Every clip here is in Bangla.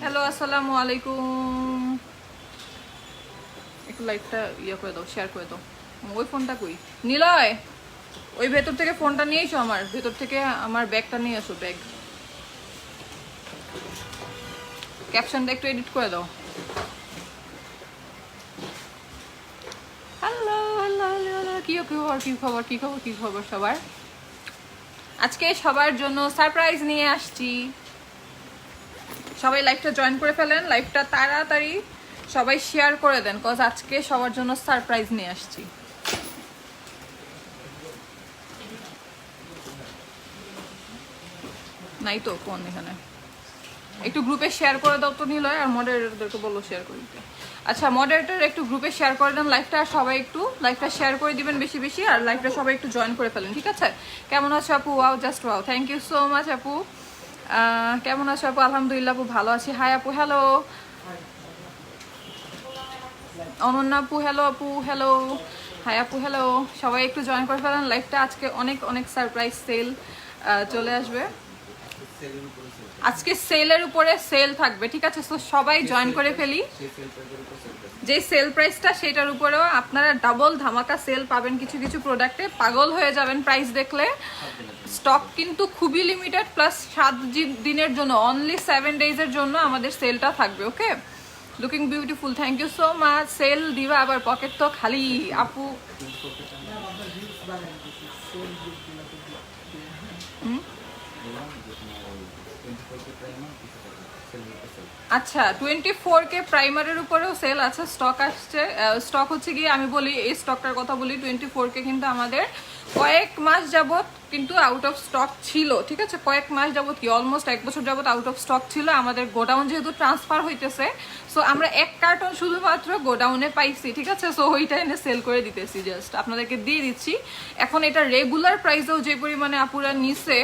হ্যালো, আসসালামু আলাইকুম। একটু লাইভটা ইয়ে করে দাও, শেয়ার করে দাও। ওই ফোনটা কই? নিলয়, ওই ভেতর থেকে ফোনটা নিয়ে এসো, আমার ভেতর থেকে আমার ব্যাগটা নিয়ে এসো, ব্যাগ। ক্যাপশনটা একটু এডিট করে দাও। হ্যালো হ্যালো হ্যালো, কি খবর কি খবর কি খবর কি খবর সবার? আজকে সবার জন্য সারপ্রাইজ নিয়ে আসছি। সবাই লাইভটা জয়েন করে ফেলেন, লাইভটা তাড়াতাড়ি সবাই শেয়ার করে দেন, কজ আজকে সবার জন্য সারপ্রাইজ নিয়ে আসছি। নাই তো ফোন এখানে, একটু গ্রুপে শেয়ার করে দাও তো নিলয়, আর মডারেটরদেরকে বললো শেয়ার করে দিতে। আচ্ছা, মডারেটর একটু গ্রুপে শেয়ার করে দেন লাইভটা, আর সবাই একটু লাইভটা শেয়ার করে দিবেন বেশি বেশি, আর লাইভটা সবাই একটু জয়েন করে ফেলেন, ঠিক আছে? কেমন আছো আপু? Wow, just wow, thank you so much আপু। কেমন আছো আপু? আলহামদুলিল্লাহ আপু, ভালো আছি। হাই আপু, হ্যালো। অনন্যা আপু, হ্যালো আপু, হ্যালো। হাই আপু, হ্যালো। সবাই একটু জয়েন করে ফেলেন লাইভটা, আজকে অনেক অনেক সারপ্রাইজ সেল চলে আসবে। আজকে সেলের উপরে সেল থাকবে, ঠিক আছে? তো সবাই জয়েন করে ফেলি। যে সেল প্রাইসটা সেটার উপরেও আপনারা ডাবল ধামাকা সেল পাবেন কিছু কিছু প্রোডাক্টে, পাগল হয়ে যাবেন প্রাইস দেখলে। স্টক কিন্তু খুবই লিমিটেড, প্লাস 7 দিনের জন্য, অনলি 7 ডেজের জন্য আমাদের সেলটা থাকবে। Okay, looking beautiful, thank you so much. Sale দিবা আবার, পকেট তো খালি আপু। আচ্ছা, 24K প্রাইমারের উপরেও সেল আছে, স্টক আসছে। স্টক হচ্ছে গিয়ে, আমি বলি এই স্টকটার কথা বলি, 24K কিন্তু আমাদের কয়েক মাস যাবত কিন্তু আউট অফ স্টক ছিল, ঠিক আছে? কয়েক মাস যাবত, কি অলমোস্ট 1 বছর যাবত আউট অফ স্টক ছিল। আমাদের গোডাউন যেহেতু ট্রান্সফার হইতেছে, সো আমরা 1 কার্টন শুধুমাত্র গোডাউনে পাইছি, ঠিক আছে? সো ওইটা এনে সেল করে দিতেছি, জাস্ট আপনাদেরকে দিয়ে দিচ্ছি। এখন এটা রেগুলার প্রাইসেও যে পরিমাণে আপুরা নিছে,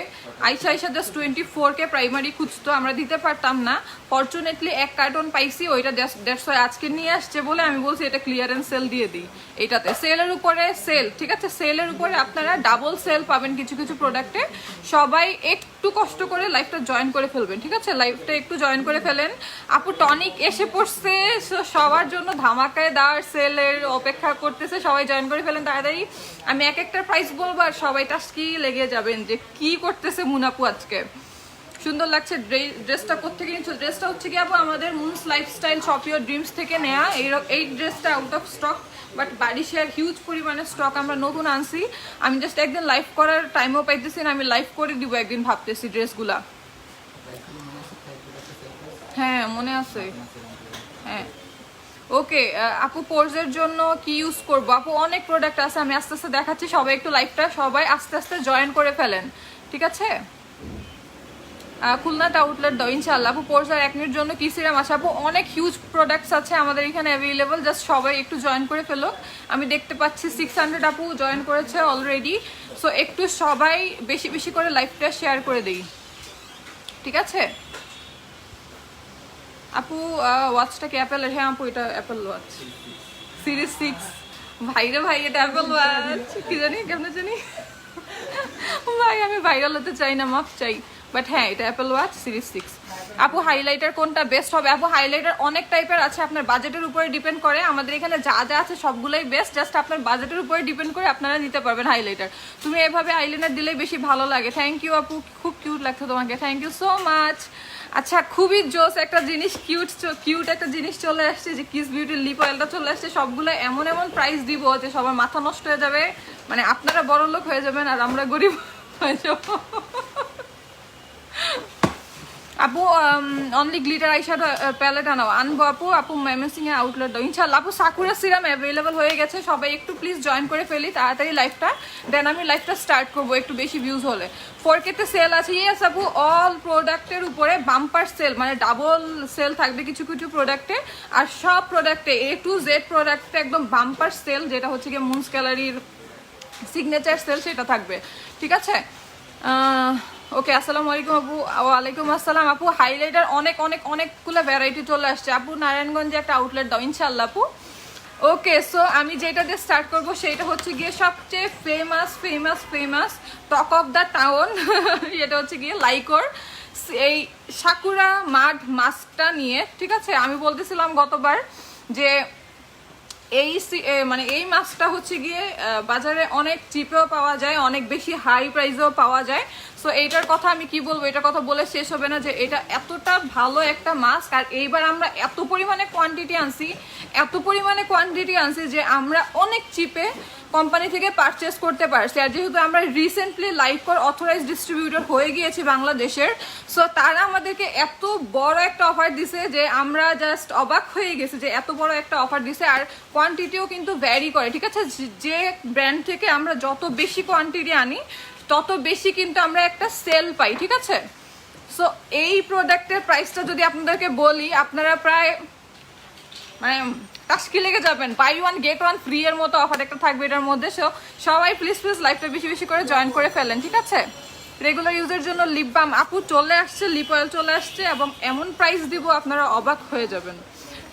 আইসা জাস্ট 24K প্রাইমারি খুঁজতো, আমরা দিতে পারতাম না। ফরচুনেটলি 1 কার্টন পাইছি, ওইটা দ্যাটস ওয়াই আজকে নিয়ে আসছে বলে আমি বলছি এটা ক্লিয়ারেন্স সেল দিয়ে দিই। এইটাতে সেলের উপরে সেল, ঠিক আছে? সেলের উপরে আপনারা ডাবল সেল পাবেন কিছু কিছু প্রোডাক্টে। সবাই একটু কষ্ট করে লাইভটা জয়েন করে ফেলবেন, ঠিক আছে? লাইভটা একটু জয়েন করে ফেলেন। আপু টনিক এসে পড়ছে, সবার জন্য ধামাকায় দার সেলের অপেক্ষা করতেছে, সবাই জয়েন করে ফেলেন তাড়াতাড়ি। আমি এক একটা প্রাইস বলবো, আর সবাই টাস্কি লেগে যাবেন যে কি করতেছে মুনাপু আজকে। সুন্দর লাগছে ড্রেসটা। কোথেকে নিচ্ছ? ড্রেসটা হচ্ছে কি আপু আমাদের moons lifestyle shop your dreams থেকে নেয়া। এই ড্রেসটা আউট অফ স্টক, বাট বাড়ি শেয়ার হিউজ পরিমাণে স্টক আমরা নতুন আনছি। আমি জাস্ট একদিন লাইভ করার টাইমও পাইতেছি না, আমি লাইভ করে দিব একদিন ভাবতেছি ড্রেসগুলা। হ্যাঁ, মনে আছে। হ্যাঁ, ওকে। আপু পোর্সের জন্য কি ইউজ করবো? আপু অনেক প্রোডাক্ট আছে, আমি আস্তে আস্তে দেখাচ্ছি। সবাই একটু লাইভটা সবাই আস্তে আস্তে জয়েন করে ফেলেন, ঠিক আছে? খুলনাতে আউটলেট দাও ইনশাআল্লাহ। আপু পোর্স আর একনির জন্য কি সিরাম আছে? আপু অনেক হিউজ প্রোডাক্টস আছে আমাদের এখানে অ্যাভেলেবল, জাস্ট সবাই একটু জয়েন করে ফেলো। আমি দেখতে পাচ্ছি 600 আপু জয়েন করেছে অলরেডি। সো একটু সবাই বেশি বেশি করে লাইভটা শেয়ার করে দিই, ঠিক আছে? আপু ওয়াচটা কি অ্যাপেলের? হ্যাঁ আপু, এটা অ্যাপেল ওয়াচ সিরিজ 6। ভাইরে ভাই, এটা অ্যাপেল ওয়াচ, কি জানি কেমন জানি ভাই, আমি ভাইরাল হতে চাই না, মাফ চাই, বাট হ্যাঁ এটা অ্যাপেল ওয়াচ সিরিজ 6। আপু হাইলাইটার কোনটা বেস্ট হবে? আপু হাইলাইটার অনেক টাইপের আছে, আপনার বাজেটের উপরে ডিপেন্ড করে। আমাদের এখানে যা যা আছে সবগুলোই বেস্ট, জাস্ট আপনার বাজেটের উপরে ডিপেন্ড করে আপনারা নিতে পারবেন হাইলাইটার। তুমি এভাবে আইলাইনার দিলেই বেশি ভালো লাগে। থ্যাংক ইউ আপু, খুব কিউট লাগছে তোমাকে, থ্যাংক ইউ সো মাচ। আচ্ছা, খুবই জোস একটা জিনিস, কিউট একটা জিনিস চলে আসছে, যে কিস বিউটির লিপ অয়েলটা চলে আসছে। সবগুলো এমন এমন প্রাইস দিব যে সবার মাথা নষ্ট হয়ে যাবে, মানে আপনারা বড় লোক হয়ে যাবেন আর আমরা গরিব হয়ে যাব। আপু অনলি গ্লিটার আইশ্যাডো প্যালেট আনবো আপু। আপু মেমেসিং এ আউটলেট দাও ইনশাআল্লাহ। আপু সাকুরা সিরাম অ্যাভেলেবল হয়ে গেছে, সবাই একটু প্লিজ জয়েন করে ফেলি তাড়াতাড়ি লাইভটা, দেন আমি লাইভটা স্টার্ট করবো একটু বেশি ভিউজ হলে। 4K তে সেল আছে, ইয়েস আপু। অল প্রোডাক্টের উপরে বাম্পার সেল, মানে ডাবল সেল থাকবে কিছু কিছু প্রোডাক্টে, আর সব প্রোডাক্টে A to Z প্রোডাক্টে একদম বাম্পার সেল, যেটা হচ্ছে গিয়ে মুনস গ্যালারির সিগনেচার সেল, সেটা থাকবে, ঠিক আছে? ওকে, আসসালামু আলাইকুম আপু। ওয়ালাইকুম আসসালাম আপু। হাইলাইটার অনেক অনেক অনেকগুলো ভ্যারাইটি চলে আসছে আপু। নারায়ণগঞ্জে একটা আউটলেট দাও ইনশাআল্লাহ আপু। ওকে, সো আমি যেটা দিয়ে স্টার্ট করবো সেটা হচ্ছে গিয়ে সবচেয়ে famous talk of the town, এটা হচ্ছে গিয়ে লাইকর। এই সাকুরা মাড মাস্কটা নিয়ে, ঠিক আছে। আমি বলতেছিলাম গতবার যে মানে এই মাস্কটা হচ্ছে গিয়ে বাজারে অনেক চিপেও পাওয়া যায়, অনেক বেশি হাই প্রাইসেও পাওয়া যায়। সো এইটার কথা আমি কি বলবো, এটার কথা বলে শেষ হবে না যে এটা এতটা ভালো একটা মাস্ক। আর এইবার আমরা এত পরিমাণে কোয়ান্টিটি আনছি যে আমরা অনেক চিপে কোম্পানি থেকে পারচেস করতে পারছি। আর যেহেতু আমরা রিসেন্টলি লাইফকোর অথরাইজড ডিস্ট্রিবিউটর হয়ে গিয়েছি বাংলাদেশের, সো তারা আমাদেরকে এত বড় একটা অফার দিছে যে আমরা জাস্ট অবাক হয়ে গেছি যে এত বড় একটা অফার দিছে। আর কোয়ান্টিটিও কিন্তু ভ্যারি করে, ঠিক আছে। যে ব্র্যান্ড থেকে আমরা যত বেশি কোয়ান্টিটি আনি তত বেশি কিন্তু আমরা একটা সেল পাই, ঠিক আছে। সো এই প্রোডাক্টের প্রাইসটা যদি আপনাদেরকে বলি, আপনারা প্রায় মানে টাস্কি লেগে যাবেন। Buy one get one free এর মতো অফার একটা থাকবে এটার মধ্যে। সবাই প্লিজ লাইভটা বেশি বেশি করে জয়েন করে ফেলেন, ঠিক আছে। রেগুলার ইউজের জন্য লিপ বাম আপু চলে আসছে, লিপ অয়েল চলে আসছে, এবং এমন প্রাইস দিব আপনারা অবাক হয়ে যাবেন।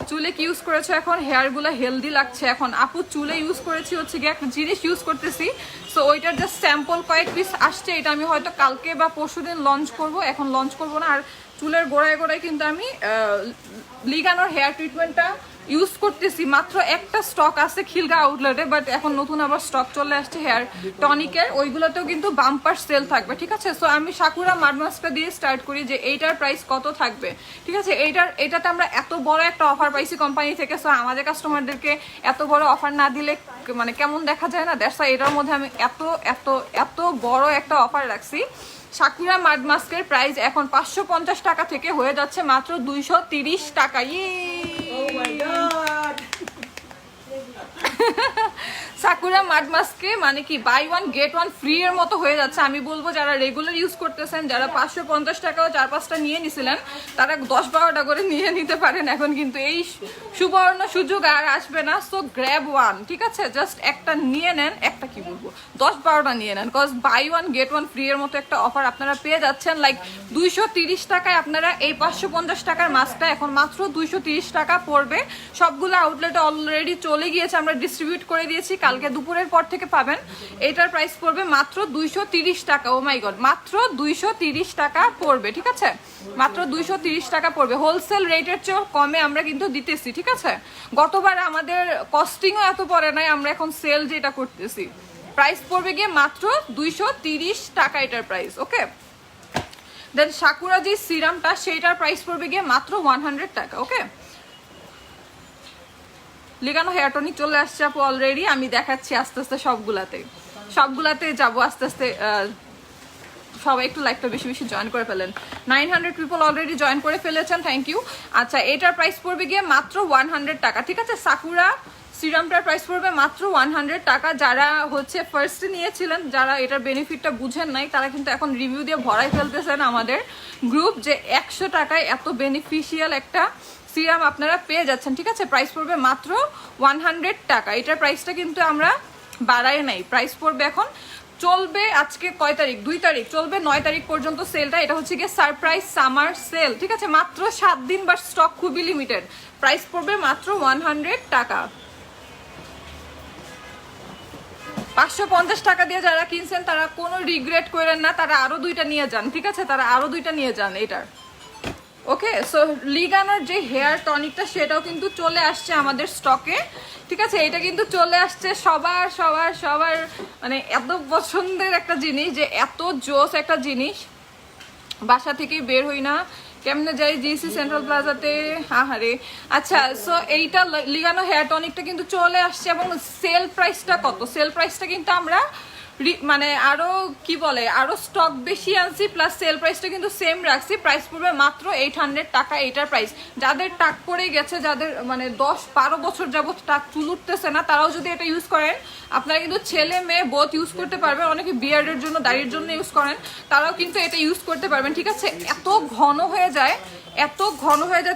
চুলে কি ইউজ করেছো এখন? হেয়ারগুলো হেলদি লাগছে এখন। আপু চুলে ইউজ করেছি হচ্ছে গিয়ে একটা জিনিস ইউজ করতেছি, সো ওইটার জাস্ট স্যাম্পল কয়েক পিস আসছে। এটা আমি হয়তো কালকে বা পরশুদিন লঞ্চ করব, এখন লঞ্চ করব না। আর চুলের গোড়ায় গোড়ায় কিন্তু আমি লিগানোর হেয়ার ট্রিটমেন্টটা ইউজ করতেছি। মাত্র একটা স্টক আছে খিলগা আউটলেটে, বাট এখন নতুন আবার স্টক চলে আসছে হেয়ার টনিকের, ওইগুলোতেও কিন্তু বাম্পার সেল থাকবে, ঠিক আছে। সো আমি সাকুরা মাড মাস্কটা দিয়ে স্টার্ট করি যে এইটার প্রাইস কত থাকবে, ঠিক আছে। এটাতে আমরা এত বড় একটা অফার পাইছি কোম্পানি থেকে। সো আমাদের কাস্টমারদেরকে এত বড় অফার না দিলে মানে কেমন দেখা যায় না, দ্যাটস ওয়াই এটার মধ্যে আমি এত এত এত বড় একটা অফার রাখছি। সাকুরা মাড মাস্কের প্রাইস এখন 550 টাকা থেকে হয়ে যাচ্ছে মাত্র 230 টাকা। সাকুরা মাড মাস্কে মানে কি buy one get one free এর মতো হয়ে যাচ্ছে। আমি বলবো যারা রেগুলার ইউজ করতেছেন, যারা 550 টাকাও 4-5টা নিয়ে নিছিলেন, তারা 10-12টা করে নিয়ে নিতে পারেন। এখন কিন্তু এই সুবর্ণ সুযোগ আর আসবে না। সো গ্র্যাব ওয়ান, ঠিক আছে। জাস্ট একটা নিয়ে নেন, একটা কি বলবো 10-12টা নিয়ে নেন, cause buy one get one free এর মতো একটা অফার আপনারা পেয়ে যাচ্ছেন। লাইক 230 টাকায় আপনারা এই 550 টাকার মাস্কটা এখন মাত্র 230 টাকা পড়বে। সবগুলো আউটলেটে অলরেডি চলে গিয়েছে, আমরা ডিস্ট্রিবিউট করে দিয়েছি, কালকে দুপুরের পর থেকে পাবেন। এটার প্রাইস পড়বে মাত্র 230 টাকা। ও মাই গড, মাত্র 230 টাকা পড়বে, ঠিক আছে। মাত্র 230 টাকা পড়বে। হোলসেল রেটের চেয়েও কমে আমরা কিন্তু দিতেছি, ঠিক আছে। গতবার আমাদের কস্টিংও এত পড়ে নাই, আমরা এখন সেল যেটা করতেছি। প্রাইস পড়বে গিয়ে মাত্র 230 টাকা এটার প্রাইস, ওকে। দেন সাকুরা যে সিরামটা সেইটার প্রাইস পড়বে গিয়ে মাত্র 100 টাকা, ওকে। লিগানো হেয়ার টনিক চলে আসছে আপু অলরেডি, আমি দেখাচ্ছি আস্তে আস্তে সবগুলাতে যাবো আস্তে আস্তে। সবাই একটু লাইভটা বেশি বেশি জয়েন করে ফেলেন। 900 পিপল অলরেডি জয়েন করে ফেলেছেন, থ্যাংক ইউ। আচ্ছা, এটার প্রাইস পড়বে গিয়ে মাত্র 100 টাকা, ঠিক আছে। সাকুরা সিরামটার প্রাইস পড়বে মাত্র 100 টাকা। যারা হচ্ছে ফার্স্টে নিয়েছিলেন, যারা এটার বেনিফিটটা বুঝেন নাই, তারা কিন্তু এখন রিভিউ দিয়ে ভরাই ফেলতেছেন আমাদের গ্রুপ যে 100 টাকায় এত বেনিফিশিয়াল একটা সিরাম আপনারা পেয়ে যাচ্ছেন, ঠিক আছে। প্রাইস পড়বে মাত্র 100 টাকা। এটার প্রাইসটা কিন্তু আমরা বাড়াই নাই, প্রাইস পড়বে এখন চলবে আজকে কয় তারিখ, 2 তারিখ, চলবে 9 তারিখ পর্যন্ত সেলটা। এটা হচ্ছে গিয়ে সারপ্রাইজ সামার সেল, ঠিক আছে। মাত্র 7 দিন, বা স্টক খুবই লিমিটেড। প্রাইস পড়বে মাত্র 100 টাকা। 550 টাকা দিয়ে যারা কিনছেন তারা কোনো রিগ্রেট করেন না, তারা আরো 2টা নিয়ে যান, ঠিক আছে। তারা আরো 2টা নিয়ে যান এটার, ওকে। সো লিগানোর যে হেয়ার টনিকটা সেটাও কিন্তু চলে আসছে আমাদের স্টকে, ঠিক আছে। এটা কিন্তু চলে আসছে সবার সবার সবার মানে এত পছন্দের একটা জিনিস, যে এত জোস একটা জিনিস। বাসা থেকে বের হই না, কেমনে যাই জিসি সেন্ট্রাল প্লাজাতে, আহারে। আচ্ছা, সো এইটা লিগানো হেয়ার টনিকটা কিন্তু চলে আসছে, এবং সেল প্রাইসটা কত? সেল প্রাইসটা কিন্তু আমরা মানে আরো কি বলে আরো স্টক বেশি আনছি, প্লাস সেল প্রাইসটা কিন্তু সেম রাখছি। প্রাইস পড়বে মাত্র 800 টাকা এটার প্রাইস। যাদের টাক পড়ে গেছে, যাদের মানে 10-12 বছর যাবত টাক চুল উঠতেছে না, তারাও যদি এটা ইউজ করেন, আপনারা কিন্তু ছেলে মেয়ে বোথ ইউজ করতে পারবেন। অনেকে বিয়ার্ডের জন্য, দাড়ির জন্য ইউজ করেন, তারাও কিন্তু এটা ইউজ করতে পারবেন, ঠিক আছে। এত ঘন হয়ে যায়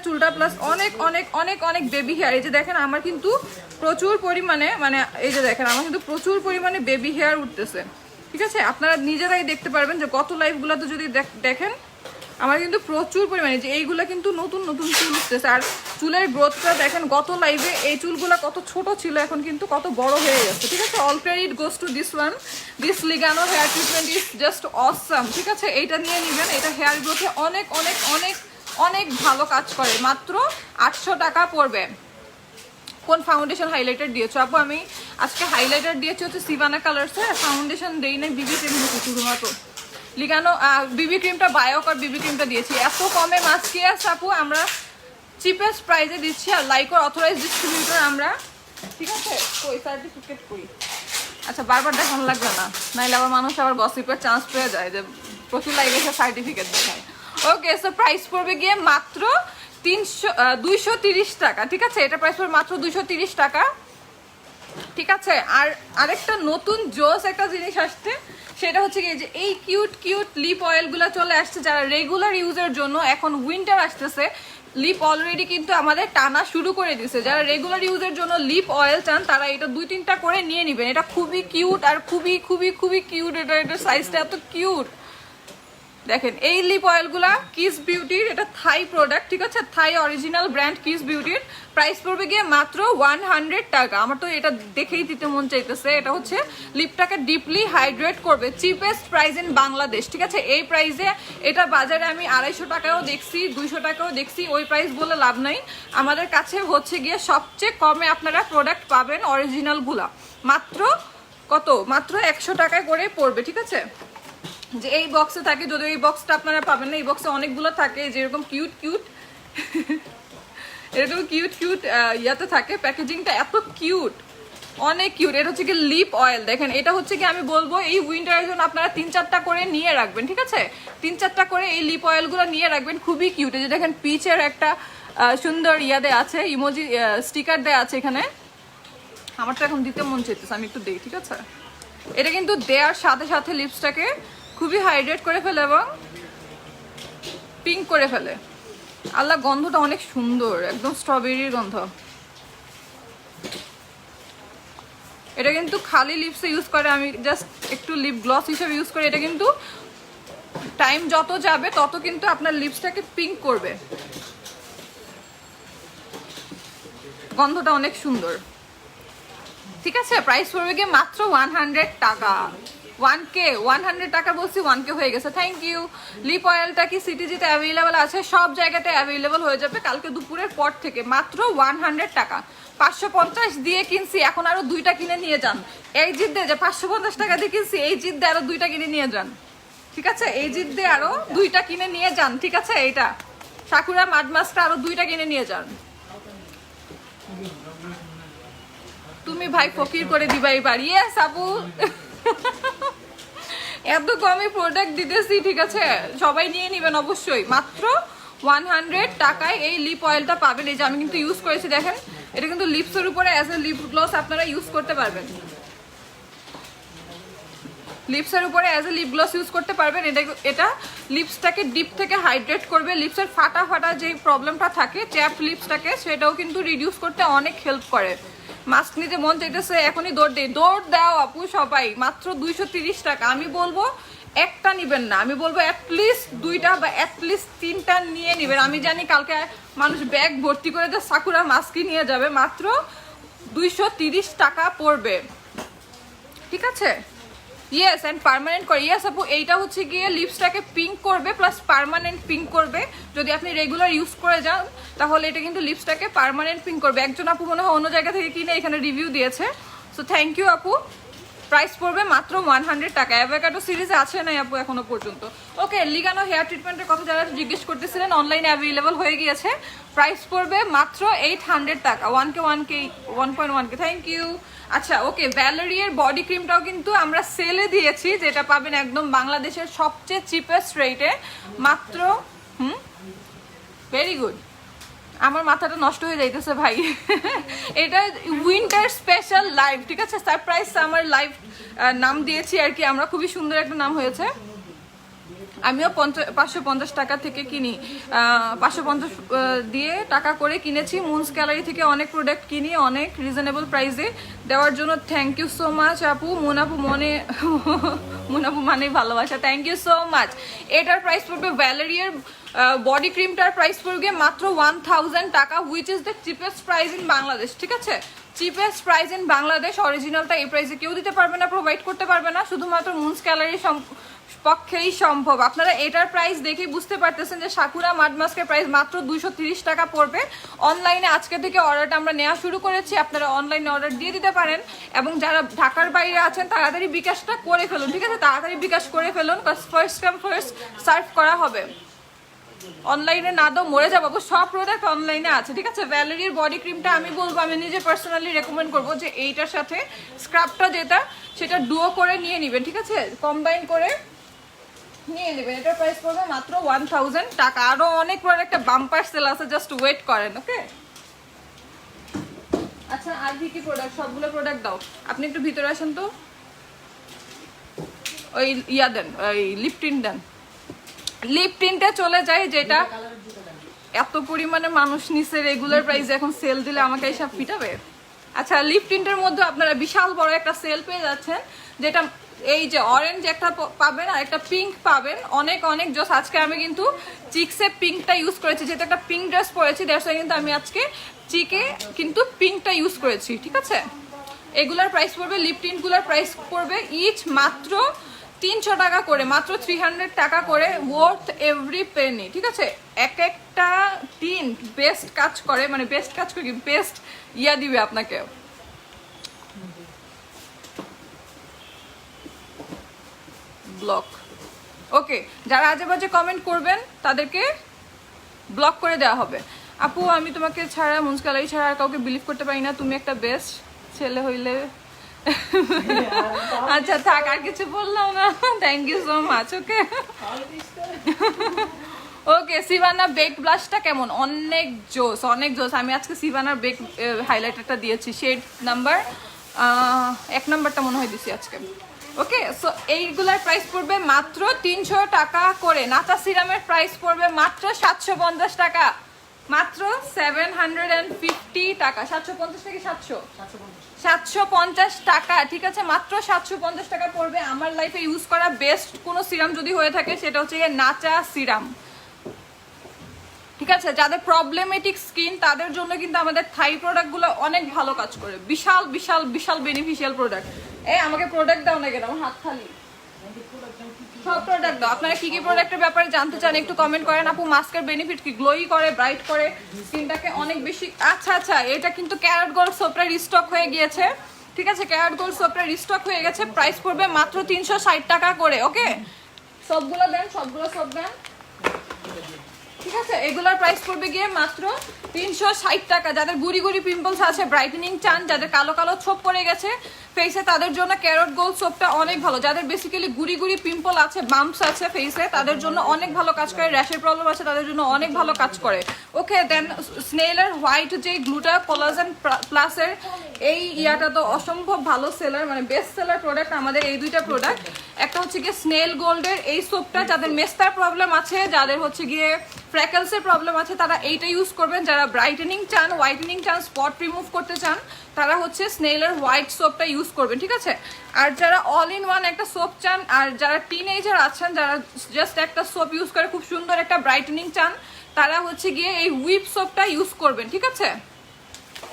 চুলটা, প্লাস অনেক অনেক অনেক অনেক বেবি হেয়ার। এই যে দেখেন আমার কিন্তু প্রচুর পরিমাণে, মানে এই যে দেখেন আমার কিন্তু প্রচুর পরিমাণে বেবি হেয়ার উঠতেছে, ঠিক আছে। আপনারা নিজেরাই দেখতে পারবেন যে গত লাইভগুলোতে যদি দেখেন আমার কিন্তু প্রচুর পরিমাণে যে এইগুলা কিন্তু নতুন নতুন চুল উঠতেছে, আর চুলের গ্রোথটা দেখেন গত লাইভে এই চুলগুলা কত ছোট ছিল, এখন কিন্তু কত বড় হয়ে গেছে, ঠিক আছে। All credit goes to this one, this Ligano hair treatment is just awesome, ঠিক আছে। এইটা নিয়ে নেবেন, এটা হেয়ার গ্রোথে অনেক অনেক অনেক অনেক ভালো কাজ করে। মাত্র 800 টাকা পড়বে। কোন ফাউন্ডেশন হাইলাইটার দিয়েছো আপু? আমি আজকে হাইলাইটার দিয়েছি হচ্ছে সিভানা কালার্সের, ফাউন্ডেশন দেই নাই, বিবি ক্রিম দিয়েছি শুধুমাত্র। লিগানো বিবি ক্রিমটা বায়োকর বিবি ক্রিমটা দিয়েছি। এত কমে মাস্কিয়াস আপু আমরা চিপেস্ট প্রাইসে দিচ্ছি, আর লাইকর অথরাইজ ডিস্ট্রিবিউটর আমরা, ঠিক আছে। কই সার্টিফিকেট কই? আচ্ছা বারবার দেখানো লাগবে না, নাইলে আবার মানুষ আবার গসিপের চান্স পেয়ে যায় যে প্রচুর লাইভে এসে সার্টিফিকেট দেখায়। ওকে, সো প্রাইস পড়বে গিয়ে মাত্র 230 টাকা, ঠিক আছে। এটা প্রাইস পড়বে মাত্র 230 টাকা, ঠিক আছে। আর আরেকটা নতুন জোস একটা জিনিস আসছে, সেটা হচ্ছে কি যে এই কিউট কিউট লিপ অয়েলগুলো চলে আসছে যারা রেগুলার ইউজের জন্য। এখন উইন্টার আসতেছে, লিপ অলরেডি কিন্তু আমাদের টানা শুরু করে দিছে। যারা রেগুলার ইউজের জন্য লিপ অয়েল চান তারা এটা 2-3টা করে নিয়ে নেবেন। এটা খুবই কিউট আর খুবই খুবই খুবই কিউট, এটার সাইজটা এত কিউট। দেখেন এই লিপ অয়েলগুলা কিস বিউটির, এটা থাই প্রোডাক্ট, ঠিক আছে। থাই অরিজিনাল ব্র্যান্ড কিস বিউটির। প্রাইস পড়বে গিয়ে মাত্র 100 টাকা। আমার তো এটা দেখেই দিতে মন চাইতেছে। এটা হচ্ছে লিপটাকে ডিপলি হাইড্রেট করবে, চিপেস্ট প্রাইস ইন বাংলাদেশ, ঠিক আছে। এই প্রাইসে এটা বাজারে আমি 250 টাকাও দেখছি, 200 টাকাও দেখছি, ওই প্রাইস বলে লাভ নাই। আমাদের কাছে হচ্ছে গিয়ে সবচেয়ে কমে আপনারা প্রোডাক্ট পাবেন অরিজিনালগুলা। মাত্র কত? মাত্র 100 টাকায় করে পড়বে, ঠিক আছে। যে এই বক্সে থাকে, যদিও এই বক্সটা আপনারা পাবেন না, এই বক্সে অনেকগুলো থাকে যেরকম কিউট কিউট এরকম কিউট কিউট ইয়াতে থাকে। প্যাকেজিংটা এত কিউট, অনেক কিউট। এটা হচ্ছে কি লিপ অয়েল, দেখেন এটা হচ্ছে কি আমি বলবো এই উইন্টারের জন্য আপনারা 3-4টা করে নিয়ে রাখবেন, ঠিক আছে। 3-4টা করে এই লিপ অয়েলগুলো নিয়ে রাখবেন, খুবই কিউট। এই যে দেখেন পিচের একটা সুন্দর ইয়া দেয়া আছে, ইমোজি স্টিকার দেয়া আছে এখানে। আমার তো এখন দিতে মন চাইতেছে, আমি একটু দিই, ঠিক আছে। এটা কিন্তু দেওয়ার সাথে সাথে লিপসটাকে খুবই হাইড্রেট করে ফেলে এবং পিঙ্ক করে ফেলে। আল্লাহ, গন্ধটা অনেক সুন্দর, একদম স্ট্রবেরির গন্ধ। এটা কিন্তু খালি লিপসে ইউজ করে, আমি জাস্ট একটু লিপ গ্লস হিসেবে ইউজ করি। এটা কিন্তু টাইম যত যাবে তত কিন্তু আপনার লিপসটাকে পিঙ্ক করবে। গন্ধটা অনেক সুন্দর, ঠিক আছে। প্রাইস পড়বে গিয়ে মাত্র 100 টাকা। 100 টাকা বলছি, 1K হয়ে গেছে। Thank you. লিপ অয়েলটা কি সিটিজিতে অ্যাভেলেবেল আছে? সব জায়গাতে অ্যাভেলেবেল হয়ে যাবে কালকে দুপুরের পর থেকে। মাত্র 100 টাকা। 550 দিয়ে কিনছি, এখন আরো 2টা কিনে নিয়ে যান। এই জিদ্দে যে 550 টাকা দিয়ে কিনছি, এই জিদ্দে আরো 2টা কিনে নিয়ে যান, ঠিক আছে। এই জিদ্দে আরো 2টা কিনে নিয়ে যান, ঠিক আছে। এইটা সাকুরা মাড মাস্কটা আরো 2টা কিনে নিয়ে যান। তুমি ভাই ফকির করে দিবা এবার। ইয়েস আপু, এত কমে প্রোডাক্ট দিতেছি, ঠিক আছে। সবাই নিয়ে নেবেন অবশ্যই। মাত্র 100 টাকায় এই লিপ অয়েলটা পাবেন। এই যে আমি কিন্তু ইউজ করেছি, দেখেন এটা কিন্তু লিপসের উপরে অ্যাজ এ লিপ গ্লস আপনারা ইউজ করতে পারবেন। লিপসের উপরে as a lip gloss use করতে পারবেন। এটা লিপসটাকে ডিপ থেকে হাইড্রেট করবে। লিপসের ফাটা ফাটা যে প্রবলেমটা থাকে চ্যাপ লিপসটাকে, সেটাও কিন্তু রিডিউস করতে অনেক হেল্প করে। মাস্ক নিতে মন চাইতেছে, এখনই দৌড় দেই। দৌড় দাও আপু সবাই। মাত্র 230 টাকা। আমি বলবো একটা নিবেন না, আমি বলবো অ্যাটলিস্ট 2টা বা অ্যাটলিস্ট 3টা নিয়ে নিবেন। আমি জানি কালকে মানুষ ব্যাগ ভর্তি করে যে সাকুরা মাস্কই নিয়ে যাবে। মাত্র 230 টাকা পড়বে, ঠিক আছে। ইয়েস, অ্যান্ড পার্মানেন্ট করে। ইয়েস আপু, এইটা হচ্ছে গিয়ে লিপসটাকে পিঙ্ক করবে প্লাস পার্মানেন্ট পিঙ্ক করবে। যদি আপনি রেগুলার ইউজ করে যান তাহলে এটা কিন্তু লিপসটাকে পার্মানেন্ট পিঙ্ক করবে। একজন আপু মনে হয় অন্য জায়গা থেকে কিনে এখানে রিভিউ দিয়েছে, সো থ্যাংক ইউ আপু। প্রাইস পড়বে মাত্র 100 টাকা। অ্যাভোকাডো সিরিজে আছে নাই আপু এখনো পর্যন্ত। ওকে, লিগানো হেয়ার ট্রিটমেন্টের কথা যারা জিজ্ঞেস করতেছিলেন, অনলাইনে অ্যাভেলেবল হয়ে গিয়েছে। প্রাইস পড়বে মাত্র 800 টাকা। 1.1K। Thank you. আচ্ছা ওকে, ভ্যালেরিয়ার বডি ক্রিমটাও কিন্তু আমরা সেলে দিয়েছি, যেটা পাবেন একদম বাংলাদেশের সবচেয়ে চিপেস্ট রেটে। মাত্র ভেরি গুড। আমার মাথাটা নষ্ট হয়ে যাইতেছে ভাই। এটা উইন্টার স্পেশাল লাইভ, ঠিক আছে। সারপ্রাইজ সামার লাইভ নাম দিয়েছি আর কি আমরা, খুবই সুন্দর একটা নাম হয়েছে। আমিও 550 টাকা থেকে কিনি, 550 দিয়ে টাকা করে কিনেছি। মুনস গ্যালারি থেকে অনেক প্রোডাক্ট কিনি অনেক রিজনেবল প্রাইসে, দেওয়ার জন্য থ্যাংক ইউ সো মাচ আপু। মুনাপু মানে ভালোবাসা, থ্যাংক ইউ সো মাচ। এটার প্রাইস পড়বে ভ্যালেরিয়ার বডি ক্রিমটার প্রাইস পড়বে মাত্র 1000 টাকা, which is the cheapest price in Bangladesh. ঠিক আছে, চিপেস্ট প্রাইস ইন বাংলাদেশ। অরিজিনালটা এই প্রাইসে কেউ দিতে পারবে না, প্রোভাইড করতে পারবে না, শুধুমাত্র মুনস গ্যালারির পক্ষেই সম্ভব। আপনারা এটার প্রাইস দেখেই বুঝতে পারতেছেন যে সাকুরা মাড মাস্কের প্রাইস মাত্র 230 টাকা পড়বে। অনলাইনে আজকে থেকে অর্ডারটা আমরা নেওয়া শুরু করেছি, আপনারা অনলাইনে অর্ডার দিয়ে দিতে পারেন। এবং যারা ঢাকার বাইরে আছেন তাড়াতাড়ি বিকাশটা করে ফেলুন, ঠিক আছে, তাড়াতাড়ি বিকাশ করে ফেলুন, ফার্স্ট কাম ফার্স্ট সার্ভ করা হবে। অনলাইনে না দাও মরে যাবো, সব প্রোডাক্ট অনলাইনে আছে, ঠিক আছে। ভ্যালেরির বডি ক্রিমটা আমি বলবো, আমি নিজে পার্সোনালি রেকমেন্ড করবো যে এইটার সাথে স্ক্রাবটা যেটা সেটা ডুও করে নিয়ে নেবেন, ঠিক আছে, কম্বাইন করে নিয়ে নেবেন। এটার প্রাইস পড়বে মাত্র 1000 টাকা। আরো অনেক প্রোডাক্ট বাম্পার সেল আছে, জাস্ট ওয়েট করেন, ওকে। আচ্ছা আর কি কি প্রোডাক্ট, সবগুলো প্রোডাক্ট দাও। আপনি একটু ভিতরে আসেন তো, ওই ইয়া দেন, ওই লিপ টিন্ট দেন। লিপ টিন্টে চলে যায়, যেটা এত পরিমাণে মানুষ নিচে রেগুলার প্রাইসে এখন সেল দিলে আমাকে এইসব পিটাবে। আচ্ছা লিপ টিন্টের মধ্যে আপনারা বিশাল বড় একটা সেল পেয়ে যাচ্ছেন, যেটা এই যে অরেঞ্জ একটা পাবেন আর একটা পিঙ্ক পাবেন, অনেক অনেক জোস। আজকে আমি কিন্তু চিক্সে পিঙ্কটা ইউজ করেছি, যেহেতু একটা পিঙ্ক ড্রেস পরেছি, দ্যাটস ওয়াই কিন্তু আমি আজকে চিকে কিন্তু পিঙ্কটা ইউজ করেছি, ঠিক আছে। এগুলার প্রাইস পড়বে, লিপ টিন্টগুলোর প্রাইস পড়বে ইচ মাত্র 300 টাকা করে, মাত্র 300 টাকা করে, ওয়ার্থ এভরি পেনি, ঠিক আছে। এক একটা টিন্ট বেস্ট কাজ করে, মানে বেস্ট কাজ করে কি বেস্ট ইয়া দিবে আপনাকে। ব্লক, ওকে। যারা আজে বাজে কমেন্ট করবেন তাদেরকে ব্লক করে দেওয়া হবে। আপু আমি তোমাকে ছাড়া, মুনস গ্যালারি ছাড়া আর কাউকে বিলিভ করতে পারি না, তুমি একটা বেস্ট ছেলে হইলে। আচ্ছা থাক, আর কিছু বললাম না, thank you so much, okay. Okay, Sivanna bake ব্লাশটা কেমন? অনেক জোস, অনেক জোস। আমি আজকে সিভানার বেক হাইলাইটারটা দিয়েছি, শেড নাম্বার 1 নাম্বারটা মনে হয় দিছি আজকে, ওকে। সো এইগুলার প্রাইস পড়বে মাত্র 300 টাকা করে। নাচা সিরামের প্রাইস পড়বে মাত্র 750 টাকা, মাত্র 750 টাকা, 750 থেকে 750 টাকা, ঠিক আছে, মাত্র 750 টাকা পড়বে। আমার লাইফে ইউজ করা বেস্ট কোনো সিরাম যদি হয়ে থাকে সেটা হচ্ছে নাচা সিরাম, ঠিক আছে। যাদের প্রবলেমেটিক স্কিন তাদের জন্য কিন্তু আমাদের থাই প্রোডাক্টগুলো অনেক ভালো কাজ করে, বিশাল বিশাল বিশাল বেনিফিশিয়াল প্রোডাক্ট। আমাকে প্রোডাক্ট দাও না কেন, আমার হাত খালি, সব প্রোডাক্ট দাও। আপনারা কি কি প্রোডাক্টের ব্যাপারে জানতে চান একটু কমেন্ট করেন। আপু মাস্কের বেনিফিট কি? গ্লোই করে, ব্রাইট করে, স্কিনটাকে অনেক বেশি। আচ্ছা আচ্ছা, এটা কিন্তু ক্যারট গোল্ড সোপটা রিস্টক হয়ে গিয়েছে, ঠিক আছে, ক্যারট গোল্ড সোপটা রিস্টক হয়ে গেছে। প্রাইস পড়বে মাত্র 360 টাকা করে, ওকে। সবগুলো দেন, সবগুলো সব দেন, ঠিক আছে। এগুলোর প্রাইস পড়বে গিয়ে মাত্র 360 টাকা। যাদের গুড়ি গুড়ি পিম্পলস আছে, ব্রাইটেনিং চান, যাদের কালো কালো ছোপ পড়ে গেছে ফেসে, তাদের জন্য ক্যারট গোল্ড সোপটা অনেক ভালো। যাদের বেসিক্যালি গুড়ি গুড়ি পিম্পল আছে, বাম্পস আছে ফেসে, তাদের জন্য অনেক ভালো কাজ করে। র্যাশের প্রবলেম আছে তাদের জন্য অনেক ভালো কাজ করে, ওকে। দেন স্নেলের হোয়াইট যে গ্লুটা কোলাজেন প্লাসের এই ইয়াটা তো অসম্ভব ভালো সেলার, মানে বেস্ট সেলার প্রোডাক্ট আমাদের এই দুইটা প্রোডাক্ট। একটা হচ্ছে গিয়ে স্নেল গোল্ডের এই সোপটা, যাদের মেস্তার প্রবলেম আছে, যাদের হচ্ছে গিয়ে ফ্র্যাকলসের প্রবলেম আছে, তারা এইটা ইউজ করবেন। যারা ব্রাইটেনিং চান, হোয়াইটেনিং চান, স্পট রিমুভ করতে চান, তারা হচ্ছে স্নেলের হোয়াইট সোপটা ইউজ করবেন, ঠিক আছে। আর যারা অল ইন ওয়ান একটা সোপ চান, আর যারা টিনেজার আছেন, যারা জাস্ট একটা সোপ ইউজ করে খুব সুন্দর একটা ব্রাইটেনিং চান, তারা হচ্ছে গিয়ে এই হুইপ সোপটা ইউজ করবেন, ঠিক আছে।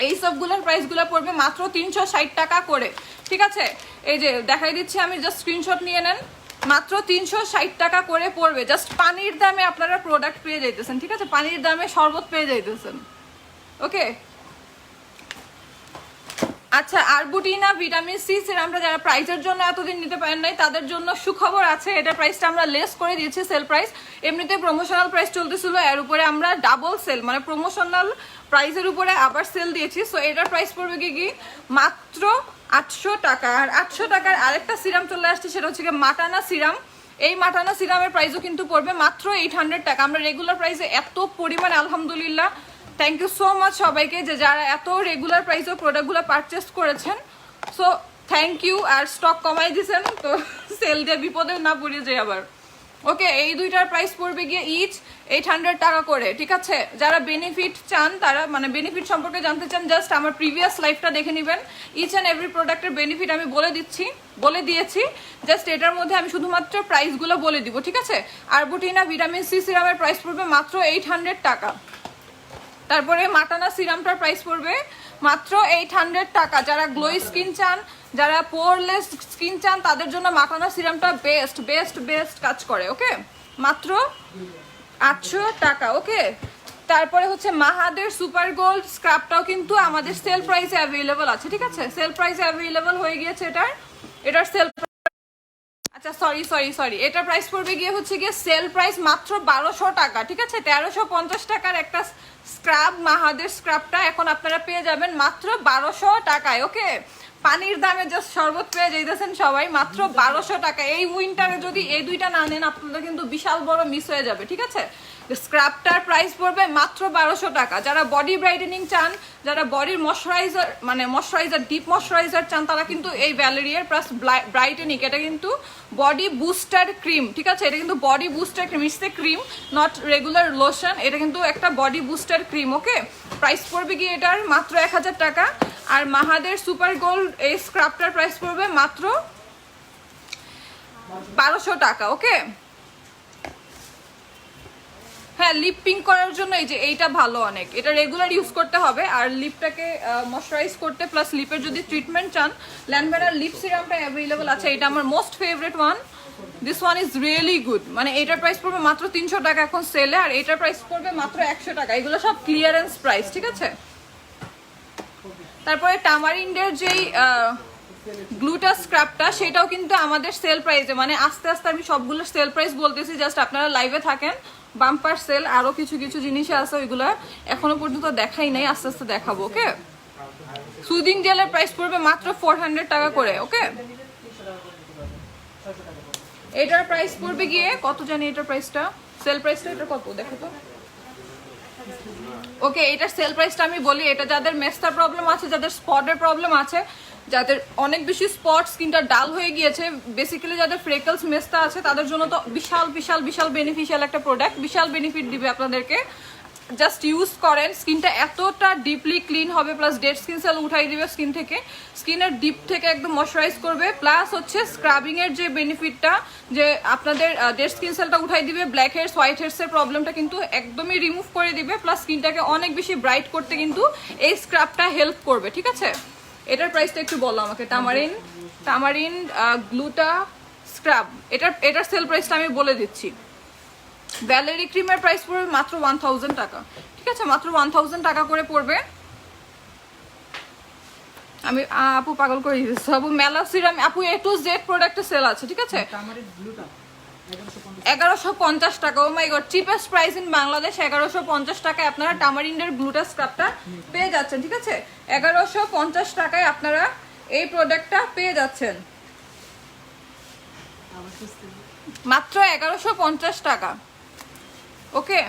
এই সবগুলোর প্রাইসগুলো পড়বে মাত্র 360 টাকা করে, ঠিক আছে। এই যে দেখাই দিচ্ছি আমি, জাস্ট স্ক্রিনশট নিয়ে নেন, মাত্র 360 টাকা করে পড়বে। জাস্ট পানির দামে আপনারা প্রোডাক্ট পেয়ে যাইতেছেন, ঠিক আছে, পানির দামে শরবত পেয়ে যাইতেছেন, ওকে। আচ্ছা, আরবুটিনা ভিটামিন সি সিরামটা যারা প্রাইসের জন্য এতদিন নিতে পারেন নাই, তাদের জন্য সুখবর আছে। এটার প্রাইসটা আমরা লেস করে দিয়েছি, সেল প্রাইস। এমনিতে প্রমোশনাল প্রাইস চলতেছিল, এর উপরে আমরা ডাবল সেল, মানে প্রমোশনাল প্রাইসের উপরে আবার সেল দিয়েছি। সো এটার প্রাইস পড়বে কি মাত্র 800 টাকা। আর 800 টাকার আরেকটা সিরাম চলে আসছে, সেটা হচ্ছে মাটানা সিরাম। এই মাটানা সিরামের প্রাইসও কিন্তু পড়বে মাত্র 800 টাকা। আমরা রেগুলার প্রাইসে এত পরিমাণে, আলহামদুলিল্লাহ, থ্যাংক ইউ সো মাচ সবাইকে যে যারা এত রেগুলার প্রাইসেও প্রোডাক্টগুলো পারচেস করেছেন। So thank you. আর স্টক কমাই দিয়েছেন, তো সেল দিয়ে বিপদে না পড়ে যায় আবার, ওকে, এই দুইটার প্রাইস পড়বে গিয়ে ইচ 800 টাকা করে, ঠিক আছে? যারা বেনিফিট চান, তারা মানে বেনিফিট সম্পর্কে জানতে চান, জাস্ট আমার প্রিভিয়াস লাইফটা দেখে নেবেন। ইচ অ্যান্ড এভরি প্রোডাক্টের বেনিফিট আমি বলে দিয়েছি, জাস্ট এটার মধ্যে আমি শুধুমাত্র প্রাইসগুলো বলে দিব, ঠিক আছে? আরবুটিনা ভিটামিন সি সিরামের প্রাইস পড়বে মাত্র 800 টাকা। তারপরে মাটানা সিরামটার প্রাইস পড়বে মাত্র 800 টাকা। যারা গ্লোই স্কিন চান, যারা পোরলেস স্কিন চান, তাদের জন্য মাটানা সিরামটা বেস্ট বেস্ট বেস্ট কাজ করে। ওকে, মাত্র 800 টাকা। ওকে, তারপরে হচ্ছে মাহাদের সুপার গোল্ড স্ক্রাবটাও কিন্তু আমাদের সেল প্রাইসে অ্যাভেলেবল আছে, ঠিক আছে? সেল প্রাইসে অ্যাভেলেবল হয়ে গিয়েছে এটার সেল। আচ্ছা সরি, এটার প্রাইস পড়বে গিয়ে হচ্ছে গিয়ে সেল প্রাইস মাত্র 1200 টাকা, ঠিক আছে? 1350 টাকার একটা স্ক্রাব, মাহাদের স্ক্রাবটা এখন আপনারা পেয়ে যাবেন মাত্র 1200 টাকায়। ওকে, পানির দামে জাস্ট শরবত পেয়ে যাইতেছেন সবাই মাত্র 1200 টাকা। এই উইন্টারে যদি এই দুইটা না নেন, আপনাদের কিন্তু বিশাল বড় মিস হয়ে যাবে, ঠিক আছে? স্ক্রাবটার প্রাইস পড়বে মাত্র 1200 টাকা। যারা বডি ব্রাইটেনিং চান, যারা বডির ময়শ্চারাইজার ডিপ ময়শ্চারাইজার চান, তারা কিন্তু এই ভ্যালেরিয়ার প্লাস ব্রাইটেনিং, এটা কিন্তু বডি বুস্টার ক্রিম, ঠিক আছে? এটা কিন্তু body booster cream, it's a cream not regular lotion, এটা কিন্তু একটা বডি বুস্টার ক্রিম। ওকে, প্রাইস পড়বে গিয়ে এটার মাত্র 1000 টাকা। আর মাহাদের সুপার গোল্ড এই স্ক্রাবটার প্রাইস পড়বে মাত্র 1200 টাকা। ওকে, হ্যাঁ, লিপ পিঙ্ক করার জন্য এই যে এইটা ভালো অনেক, এটা রেগুলার ইউজ করতে হবে। আর লিপটাকে ময়শ্চারাইজ করতে প্লাস লিপের যদি ট্রিটমেন্ট চান, ল্যানভেরার লিপ সিরামটা অ্যাভেলেবল আছে, এটা আমার most favourite one. This one is really good. মানে এটার প্রাইস পড়বে মাত্র 300 টাকা এখন সেলে, আর এটার প্রাইস পড়বে মাত্র 100 টাকা। এগুলো সব ক্লিয়ারেন্স প্রাইস, ঠিক আছে? তারপরে টামারিন্ডের যেই গ্লুটা স্ক্রাবটা, সেটাও কিন্তু আমাদের সেল প্রাইসে, মানে আস্তে আস্তে আমি সবগুলো সেল প্রাইস বলতেছি, জাস্ট আপনারা লাইভে থাকেন। বাম্পার সেল, আরো কিছু কিছু জিনিস আছে, ওইগুলো এখনো পর্যন্ত দেখাই নাই, আস্তে আস্তে দেখাবো। ওকে, সুদিং জেলের প্রাইস পড়বে মাত্র 400 টাকা করে। ওকে, এটার প্রাইস পড়বে গিয়ে কত জানি, এটার প্রাইসটা সেল প্রাইসটা এটা কত দেখো তো। ওকে, এটার সেল প্রাইসটা আমি বলি, এটা যাদের মেস্তার প্রবলেম আছে, যাদের স্পটের প্রবলেম আছে, যাদের অনেক বেশি স্পট, স্কিনটা ডাল হয়ে গিয়েছে, বেসিক্যালি যাদের ফ্রেকলস মেস্তা আছে, তাদের জন্য তো বিশাল বিশাল বিশাল বেনিফিশিয়াল একটা প্রোডাক্ট, বিশাল বেনিফিট দিবে আপনাদেরকে। জাস্ট ইউজ করেন, স্কিনটা এতটা ডিপলি ক্লিন হবে, প্লাস ডেড স্কিন সেল উঠাই দিবে স্কিন থেকে, স্কিনের ডিপ থেকে একদম ময়শ্চারাইজ করবে, প্লাস হচ্ছে স্ক্রাবিং এর যে বেনিফিটটা, যে আপনাদের ডেড স্কিন সেলটা উঠাই দিবে, ব্ল্যাক হেডস হোয়াইট হেডস এর প্রবলেমটা কিন্তু একদমই রিমুভ করে দিবে, প্লাস স্কিনটাকে অনেক বেশি ব্রাইট করতে কিন্তু এই স্ক্রাবটা হেল্প করবে, ঠিক আছে? এটার প্রাইসটা একটু বলো আমাকে। টামারিন গ্লুটা স্ক্রাব, এটার সেল প্রাইসটা আমি বলে দিচ্ছি। ভ্যালেরি ক্রিমের প্রাইস পড়বে মাত্র 1000 টাকা, ঠিক আছে? মাত্র 1000 টাকা করে পড়বে। আমি আপু পাগল করে দিয়েছি আপু। মেলা সিরাম আপু A to Z প্রোডাক্টের সেল আছে, ঠিক আছে? 1150 টাকা। Oh my god, cheapest price in Bangladesh. 1150 টাকায় আপনারা টামারিন্ডের গ্লুটা স্ক্রাবটা পেয়ে যাচ্ছেন, ঠিক আছে? 1150 টাকায় আপনারা এই প্রোডাক্টটা পেয়ে যাচ্ছেন, মাত্র 1150 টাকা। ওকে,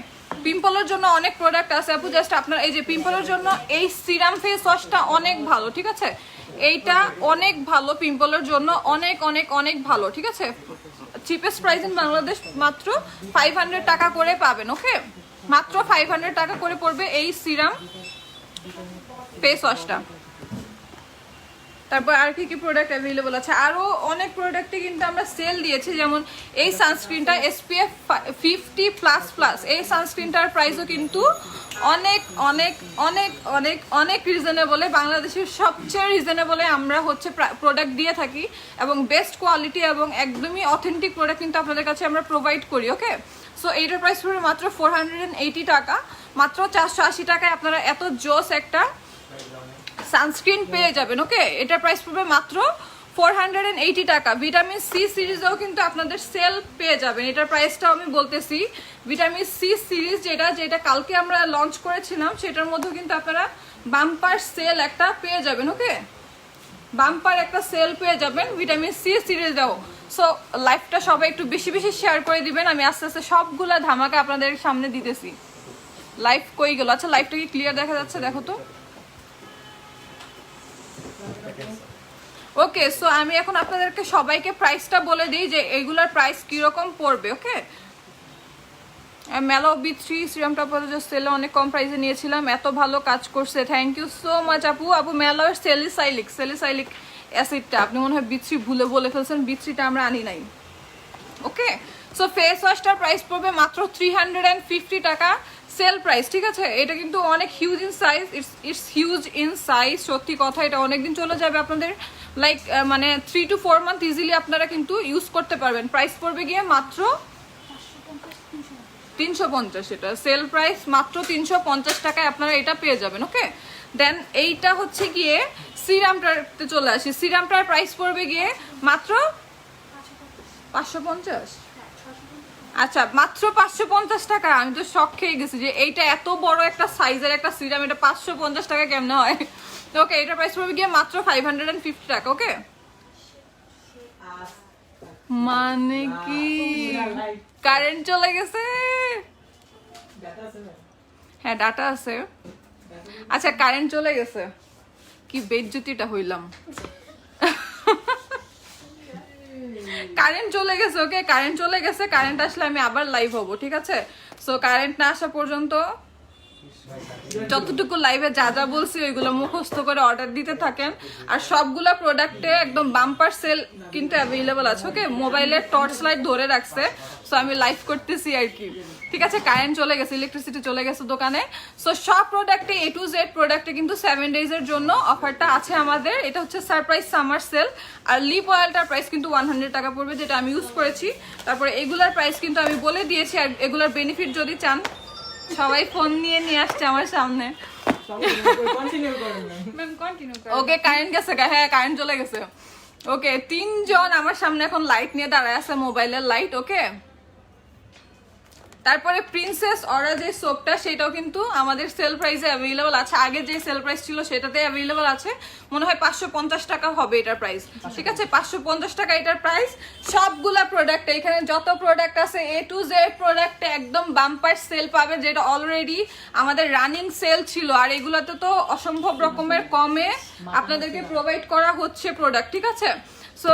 পিম্পলের জন্য অনেক প্রোডাক্ট আছে আপু, জাস্ট আপনার এই যে পিম্পলের জন্য এই সিরাম ফেস ওয়াশটা অনেক ভালো, ঠিক আছে? এইটা অনেক ভালো পিম্পলের জন্য, অনেক অনেক অনেক ভালো, ঠিক আছে? চিপেস্ট প্রাইস ইন বাংলাদেশ মাত্র 500 টাকা করে পাবেন। ওকে, মাত্র 500 টাকা করে পড়বে এই সিরাম ফেস ওয়াশটা। তারপর আর কি কি প্রোডাক্ট অ্যাভেলেবল আছে, আরো অনেক প্রোডাক্টে কিন্তু আমরা সেল দিয়েছি, যেমন এই সানস্ক্রিনটা SPF 50++, এই সানস্ক্রিনটার প্রাইসও কিন্তু অনেক অনেক অনেক অনেক অনেক রিজনেবলে, বাংলাদেশের সবচেয়ে রিজনেবলে আমরা হচ্ছে প্রোডাক্ট দিয়ে থাকি, এবং বেস্ট কোয়ালিটি এবং একদমই অথেন্টিক প্রোডাক্ট কিন্তু আপনাদের কাছে আমরা প্রোভাইড করি। ওকে, সো এইটার প্রাইস পড়বে মাত্র 480 টাকা। মাত্র 480 টাকায় আপনারা এত জোস একটা সানস্ক্রিন পেয়ে যাবেন। ওকে, এটার প্রাইস পড়বে মাত্র 480 টাকা। ভিটামিন সি সিরিজেও কিন্তু আপনাদের সেল পেয়ে যাবেন, এটার প্রাইসটাও আমি বলতেছি। ভিটামিন সি সিরিজ যেটা কালকে আমরা লঞ্চ করেছিলাম, সেটার মধ্যেও কিন্তু আপনারা বাম্পার সেল একটা পেয়ে যাবেন। ওকে, বাম্পার একটা সেল পেয়ে যাবেন ভিটামিন সি সিরিজেও। সো লাইভটা সবাই একটু বেশি বেশি শেয়ার করে দিবেন, আমি আস্তে আস্তে সবগুলা ধামাকা আপনাদের সামনে দিতেছি। লাইভ কই গেল? আচ্ছা, লাইভটা কি ক্লিয়ার দেখা যাচ্ছে? দেখো তো। ওকে, সো আমি এখন আপনাদেরকে সবাইকে প্রাইসটা বলে দিই যে এগুলার প্রাইস কিরকম পড়বে। ওকে, মেলো B3 সিরামটা পরে সেলে অনেক কম প্রাইসে নিয়েছিলাম, এত ভালো কাজ করছে, থ্যাংক ইউ সো মাচ আপু। আপু মেলোর সেলিসাইলিক অ্যাসিডটা আপনি মনে হয় B3 ভুলে বলে ফেলছেন, B3টা আমরা আনি নাই। ওকে, সো ফেস ওয়াশটার প্রাইস পড়বে মাত্র 350 টাকা সেল প্রাইস, ঠিক আছে? এটা কিন্তু অনেক huge in size, it's huge in size, সত্যি কথা। এটা অনেকদিন চলে যাবে আপনাদের, লাইক মানে 3 to 4 মান্থ ইজিলি আপনারা কিন্তু ইউজ করতে পারবেন। প্রাইস পড়বে গিয়ে মাত্র 350, এটা সেল প্রাইস মাত্র 350 টাকায় আপনারা এটা পেয়ে যাবেন। ওকে, দেন এইটা হচ্ছে গিয়ে সিরামটাতে চলে আসি। সিরামটার প্রাইস পড়বে গিয়ে মাত্র 550, আচ্ছা মাত্র 550 টাকা। আমি তো শক খেয়ে গেছি যে এইটা এত বড় একটা সাইজের একটা সিরাম, এটা 550 টাকা কেমনে হয়? ওকে, এটা প্রাইস পড়বে গিয়ে মাত্র 550 টাকা। ওকে, মানে কি কারেন্ট চলে গেছে? হ্যাঁ ডাটা আছে। আচ্ছা কারেন্ট চলে গেছে, কি বেজ্জতিটা হইলাম। কারেন্ট চলে গেছে। ওকে, কারেন্ট চলে গেছে, কারেন্ট আসলে আমি আবার লাইভ হব, ঠিক আছে? সো কারেন্ট না আসা পর্যন্ত যতটুকু লাইভে যা যা বলছি ওইগুলো মুখস্থ করে অর্ডার দিতে থাকেন। আর সবগুলা প্রোডাক্টে একদম বাম্পার সেল কিন্তু অ্যাভেলেবল আছে। ওকে, মোবাইলের টর্চ লাইট ধরে রাখছে, সো আমি লাইভ করতেছি আর কি, ঠিক আছে? কারেন্ট চলে গেছে, ইলেকট্রিসিটি চলে গেছে দোকানে। সো সব প্রোডাক্টে A to Z প্রোডাক্টে কিন্তু 7 ডেজের জন্য অফারটা আছে আমাদের। এটা হচ্ছে সারপ্রাইজ সামার সেল। আর লিপ অয়েলটার প্রাইস কিন্তু 100 টাকা পড়বে, যেটা আমি ইউজ করেছি। তারপরে এগুলার প্রাইস কিন্তু আমি বলে দিয়েছি। আর এগুলার বেনিফিট যদি চান, সবাই ফোন নিয়ে আসছে আমার সামনে। ওকে, কারেন্ট গেছে, হ্যাঁ কারেন্ট চলে গেছে। ওকে, 3 জন আমার সামনে এখন লাইট নিয়ে দাঁড়ায় আছে, মোবাইলের লাইট। ওকে, তারপরে প্রিন্সেস অরা যে সোপটা, সেটাও কিন্তু আমাদের সেল প্রাইসে অ্যাভেলেবল আছে। আগে যে সেল প্রাইস ছিল সেটাতে অ্যাভেলেবল আছে, মনে হয় 550 টাকা হবে এটার প্রাইস, ঠিক আছে? 550 টাকা এটার প্রাইস। সবগুলা প্রোডাক্ট, এখানে যত প্রোডাক্ট আছে A to Z প্রোডাক্টে একদম বাম্পার সেল পাবে, যেটা অলরেডি আমাদের রানিং সেল ছিল। আর এগুলাতে তো অসম্ভব রকমের কমে আপনাদেরকে প্রোভাইড করা হচ্ছে প্রোডাক্ট, ঠিক আছে? সো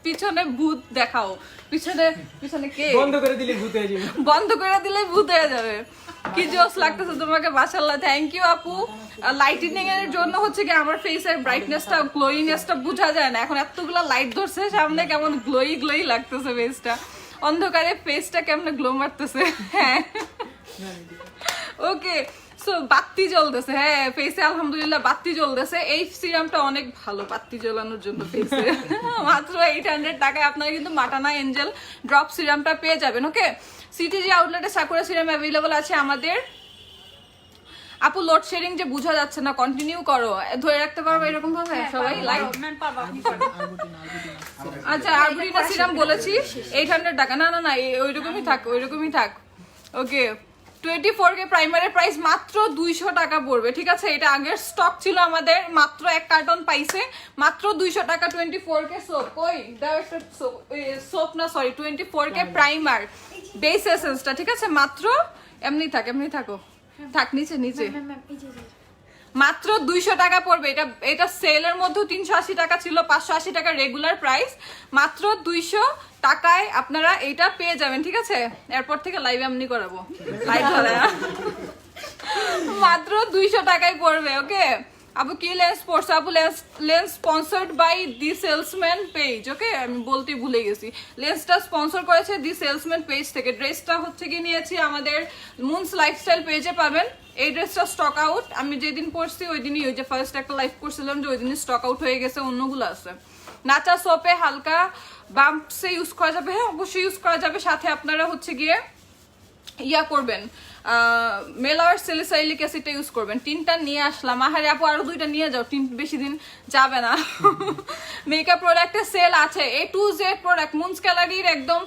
পিছনে ভূত দেখাও, পিছনে কে? বন্ধ করে দিলে ভূত হয়ে যাবে, বন্ধ করে দিলে ভূত হয়ে যাবে। কি জোস লাগতেছে তোমাকে, মাশাআল্লাহ, থ্যাংক ইউ আপু। লাইটিনিং এর জন্য হচ্ছে কি আমার ফেসের ব্রাইটনেসটা, গ্লোইনেসটা বোঝা যায় না। এখন এতগুলো লাইট ধরছে সামনে, কেমন গ্লোই লাগতেছে ফেসটা, অন্ধকারে ফেসটা কেমন গ্লো মারতেছে। হ্যাঁ ওকে, সো বাতি জ্বলতেছে, হ্যাঁ ফেসে আলহামদুলিল্লাহ বাতি জ্বলতেছে। এই সিরামটা অনেক ভালো বাতি জ্বলানোর জন্য ফেসে। মাত্র 800 টাকায় আপনারা কিন্তু মাটানা এঞ্জেল ড্রপ সিরামটা পেয়ে যাবেন। ওকে, সিটিজি আউটলেটে সাকুরা সিরাম অ্যাভেলেবল আছে আমাদের। আপু লোডশেডিং যে বোঝা যাচ্ছে না, কন্টিনিউ করো, ধরে রাখতে পারবো এরকম ভাবে সবাই লাইক। আচ্ছা, আরবুটিনা সিরাম বলেছি 800 টাকা, না ওইরকমই থাক। ওকে, 24K প্রাইমারের প্রাইস মাত্র 200 টাকা পড়বে, ঠিক আছে? এটা আগের স্টক ছিল আমাদের, মাত্র 1 কার্টন পাইছে, মাত্র 200 টাকা। 24K সোপ, কই দাও একটা সোপ না, সরি 24K প্রাইমার বেস এসেন্সটা, ঠিক আছে? মাত্র এমনি থাকো, থাক নিচে মাত্র 200 টাকা পড়বে। এটা সেলের মধ্যে 380 টাকা ছিল, 580 টাকা রেগুলার প্রাইস, মাত্র 200 টাকায় আপনারা এটা পেয়ে যাবেন, ঠিক আছে? এরপর থেকে লাইভ এমনি করাবো, লাইভ ধরে মাত্র 200 টাকায় পড়বে। ওকে, আপু কি লেন্স পড়ছে? আপু lens sponsored by the salesman page. Okay, আমি বলতে ভুলে গেছি, লেন্সটা স্পন্সর করেছে দি সেলসম্যান পেজ থেকে। ড্রেসটা হচ্ছে কি নিয়েছি আমাদের মুনস লাইফস্টাইল পেজে পাবেন। এই ড্রেসটা স্টক আউট, আমি যেদিন পরছি ওই দিনই, ওই যে ফার্স্ট একটা লাইভ করছিলাম যে ওই দিনই স্টক আউট হয়ে গেছে, অন্যগুলো আছে। নাচা সোপে হালকা বাম্পসে ইউজ করা যাবে, হ্যাঁ অবশ্যই ইউজ করা যাবে। সাথে আপনারা হচ্ছে গিয়ে ইয়া করবেন, মেলার স্যালিসাইলিক অ্যাসিডটা ইউজ করবেন। 3টা নিয়ে আসলাম, আহারে আপু আরো 2টা নিয়ে যাও, 3 বেশি দিন যাবে না। মেকআপ প্রোডাক্টে সেল আছে, A to Z প্রোডাক্ট, মুনস ক্যালারির একদম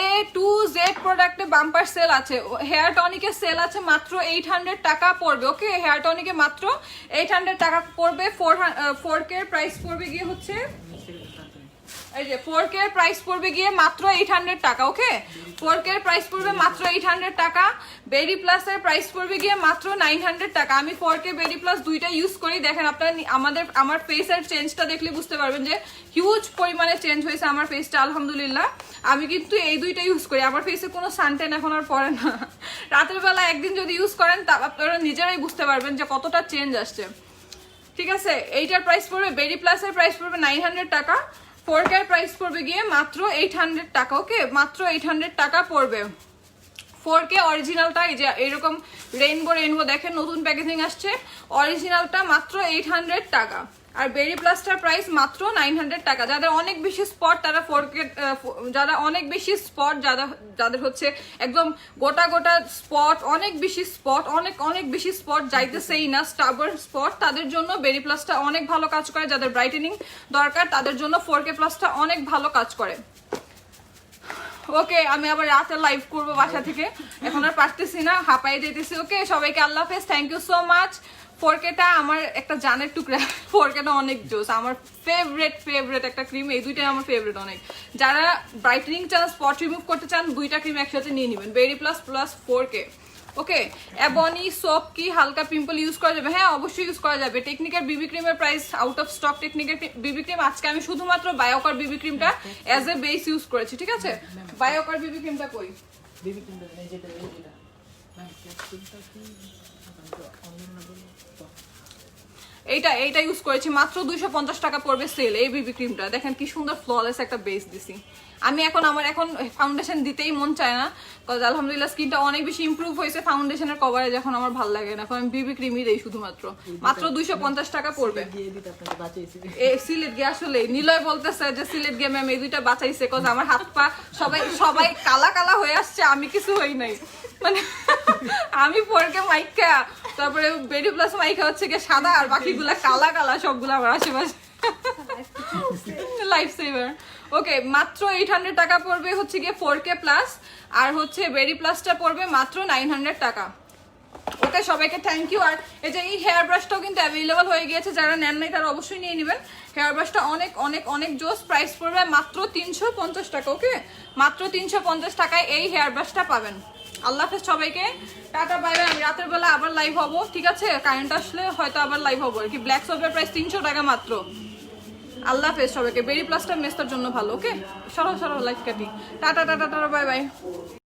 A to Z প্রোডাক্টে বাম্পার সেল আছে। হেয়ার টনিকের সেল আছে, মাত্র 800 টাকা পড়বে। ওকে, হেয়ার টনিকে মাত্র 800 টাকা পড়বে। 4K প্রাইস পড়বে গিয়ে হচ্ছে এই যে 4K এর প্রাইস পড়বে গিয়ে মাত্র 800 টাকা। ওকে, 4K এর প্রাইস পড়বে মাত্র 800 টাকা। বেরি প্লাস এর প্রাইস পড়বে গিয়ে মাত্র 900 টাকা। আমি 4K বেরি প্লাস দুইটা ইউজ করি, দেখেন আপনারা আমার ফেসের চেঞ্জটা দেখলে বুঝতে পারবেন যে হিউজ পরিমাণে চেঞ্জ হয়েছে আমার ফেসটা আলহামদুলিল্লাহ। আমি কিন্তু এই দুইটা ইউজ করি, আমার ফেসে কোনো সানটেন এখন আর পড়ে না। রাতের বেলা একদিন যদি ইউজ করেন তা আপনারা নিজেরাই বুঝতে পারবেন যে কতটা চেঞ্জ আসছে। ঠিক আছে, এইটার প্রাইস পড়বে, বেরি প্লাস এর প্রাইস পড়বে 900 টাকা। 4K এর প্রাইস পড়বে গিয়ে মাত্র 800 টাকা। ওকে, মাত্র 800 টাকা পড়বে। 4K অরিজিনালটা এই যে এরকম রেইনবো দেখেন, নতুন প্যাকেজিং আসছে। অরিজিনালটা মাত্র 800 টাকা। আর বেরি প্লাসটার প্রাইস মাত্র 900 টাকা। যাদের অনেক বেশি স্পট তারা 4K, যারা অনেক বেশি স্পট, যাদের হচ্ছে একদম গোটা স্পট, অনেক বেশি স্পট যাইতেছেই না, স্টাবল স্পট, তাদের জন্য বেরি প্লাসটা অনেক ভালো কাজ করে। যাদের ব্রাইটেনিং দরকার তাদের জন্য 4K প্লাসটা অনেক ভালো কাজ করে। ওকে, আমি আবার রাতে লাইভ করবো বাসা থেকে, এখন আর পারতেছি না, হাঁপাই যেতেছি। ওকে, সবাইকে আল্লাহ হাফেজ, থ্যাংক ইউ সো মাচ। 4Kটা আমার একটা জানের টুকরা, 4Kটা অনেক জোস, আমার ফেভারিট একটা ক্রিম, এই দুইটাই আমার ফেভারিট অনেক। যারা ব্রাইটেনিং চান, স্পট রিমুভ করতে চান, দুইটা ক্রিম একসাথে নিয়ে নেবেন, বেরি প্লাস প্লাস 4K। ওকে, এবনি সোপ কি হালকা পিম্পল ইউজ করা যাবে? হ্যাঁ, অবশ্যই ইউজ করা যাবে। টেকনিকের বিবি ক্রিমের প্রাইস আউট অফ স্টক। টেকনিকের বিবি ক্রিম আজকে আমি শুধুমাত্র বায়োকার বিবি ক্রিমটা অ্যাজ এ বেস ইউজ করেছি। ঠিক আছে, বায়োকার বিবি ক্রিমটা কই? বেবি ক্রিমটা নেই, যেটা এইটা ইউজ করেছি, মাত্র 250 টাকা পড়বে সেল। এই বিবি ক্রিমটা দেখেন কি সুন্দর ফ্ললেস একটা বেস দিছি। আমি এখন ফাউন্ডেশন দিতেই মন চায় না, কজ আলহামদুলিল্লাহ স্কিনটা অনেক বেশি ইমপ্রুভ হয়েছে ফাউন্ডেশনের কভারে, যখন আমার ভালো লাগে না, এখন আমি বিবি ক্রিমই দেই শুধুমাত্র। মাত্র 250 টাকা পড়বে। সিলেট গিয়ে আসলে নিলয় বলতেছে যে সিলেট গিয়ে ম্যাম এই দুইটা বাঁচাইছে, কজ আমার হাত পা সবাই কালা হয়ে আসছে, আমি কিছু হই নাই। মানে আমি 4K মাইকা, তারপরে বেরি প্লাস মাইকা হচ্ছে গিয়ে সাদা, আর বাকিগুলা কালা সবগুলো আমার আশেপাশে। Life saver. ওকে, মাত্র 800 টাকা পড়বে হচ্ছে গিয়ে 4K প্লাস, আর হচ্ছে বেরি প্লাসটা পড়বে মাত্র 900 টাকা। ওকে, সবাইকে থ্যাংক ইউ। আর এই যে এই হেয়ার ব্রাশটাও কিন্তু অ্যাভেলেবল হয়ে গিয়েছে, যারা নেন নাই তারা অবশ্যই নিয়ে নেবেন। হেয়ার ব্রাশটা অনেক জোস, প্রাইস পড়বে মাত্র 350 টাকা। ওকে, মাত্র 350 টাকায় এই হেয়ার ব্রাশটা পাবেন। আল্লাহ হাফেজ সবাইকে, টাটা বাই বাই। আমি রাতের বেলা আবার লাইভ হবো, ঠিক আছে? কারেন্ট আসলে হয়তো আবার লাইভ হবো আর কি। ব্ল্যাক সোপের প্রাইস 300 টাকা মাত্র। আল্লাহ হাফেজ সবাইকে। বেরি প্লাসটা মেস্তার জন্য ভালো। ওকে, সরো লাইভ কাটি। Tata bye bye.